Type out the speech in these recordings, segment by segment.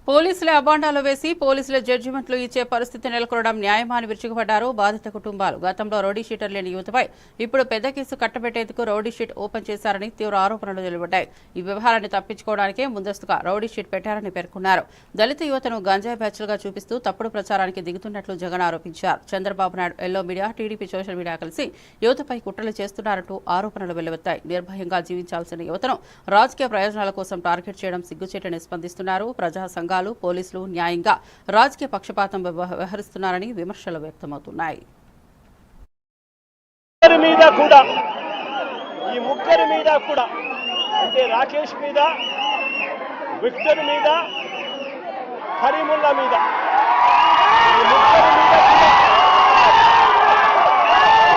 పోలీసుల అబాండాలు వేసి పోలీసుల జడ్జిమెంట్లు ఇచ్చే పరిస్థితి నెలకొనడం న్యాయమా అని విరుచుకుపడ్డారు బాధిత కుటుంబాలు. గతంలో రౌడీ షీటర్ లేని యువతపై ఇప్పుడు పెద్ద కేసు కట్టబెట్టేందుకు రౌడీ షీట్ ఓపెన్ చేశారని తీవ్ర ఆరోపణలు వెలువడ్డాయి. ఈ వ్యవహారాన్ని తప్పించుకోవడానికే ముందస్తుగా రౌడీ షీట్ పెట్టారని పేర్కొన్నారు. దళిత యువతను గంజాయి బ్యాచ్లుగా చూపిస్తూ తప్పుడు ప్రచారానికి దిగుతున్నట్లు జగన్ ఆరోపించారు. Chandrababu Naidu yellow media, TDP social media కలిసి యువతపై కుట్రలు చేస్తున్నారంటూ ఆరోపణలు వెలువెత్తాయి. నిర్భయంగా జీవించాల్సిన యువతను రాజకీయ ప్రయోజనాల కోసం టార్గెట్ చేయడం సిగ్గుచేటని స్పందిస్తున్నారు. ప్రజా సంఘాలు, పోలీసులు న్యాయంగా రాజకీయ పక్షపాతం వ్యవహరిస్తున్నారని విమర్శలు వ్యక్తమవుతున్నాయి. ఈ ముగ్గురి మీద కూడా అంటే రాకేష్ మీద, విక్టర్ మీద, కరీముల్లా మీద ఈ ముగ్గురి మీద కూడా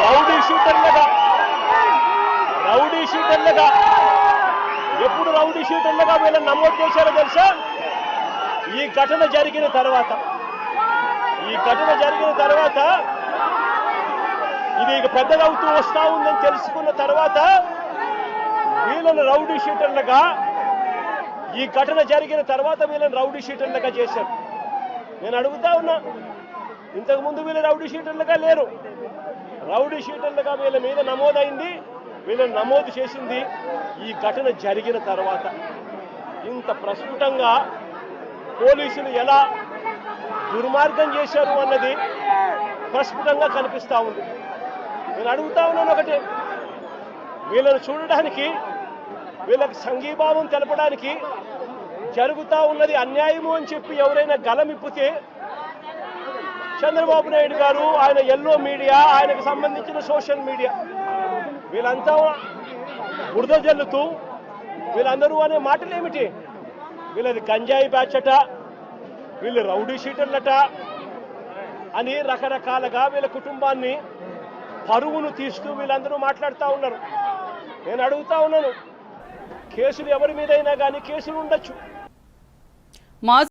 రౌడీ షీటర్లుగా ఎప్పుడు రౌడీ షీటర్లుగా వీళ్ళని నమోదు చేశారో తెలుసా? ఈ ఘటన జరిగిన తర్వాత ఇది ఇక పెద్దగా అవుతూ వస్తూ ఉందని తెలుసుకున్న తర్వాత వీళ్ళని రౌడీ షీటర్లుగా, ఈ ఘటన జరిగిన తర్వాత వీళ్ళని రౌడీ షీటర్లుగా చేశారు. నేను అడుగుతా ఉన్నా, ఇంతకుముందు వీళ్ళు రౌడీ షీటర్లుగా లేరు. రౌడీ షీటర్లుగా వీళ్ళ మీద నమోదైంది, వీళ్ళని నమోదు చేసింది ఈ ఘటన జరిగిన తర్వాత. ఇంత ప్రస్ఫుటంగా పోలీసులు ఎలా దుర్మార్గం చేశారు అన్నది ప్రస్ఫుటంగా కనిపిస్తూ ఉంది. నేను అడుగుతా ఉన్నాను ఒకటి, వీళ్ళని చూడడానికి, వీళ్ళకి సంఘీభావం తెలపడానికి జరుగుతూ ఉన్నది అన్యాయము అని చెప్పి ఎవరైనా గలమిప్పితే చంద్రబాబు నాయుడు గారు, ఆయన ఎల్లో మీడియా, ఆయనకు సంబంధించిన సోషల్ మీడియా వీళ్ళంతా బురద జల్లుతూ వీళ్ళందరూ అనే మాటలు ఏమిటి? వీళ్ళది గంజాయి బ్యాచ్ అట, వీళ్ళు రౌడీ షీటర్లట అని రకరకాలుగా వీళ్ళ కుటుంబాన్ని పరువును తీస్తూ వీళ్ళందరూ మాట్లాడుతూ ఉన్నారు. నేను అడుగుతా ఉన్నాను, కేసులు ఎవరి మీదైనా కానీ కేసులు ఉండొచ్చు.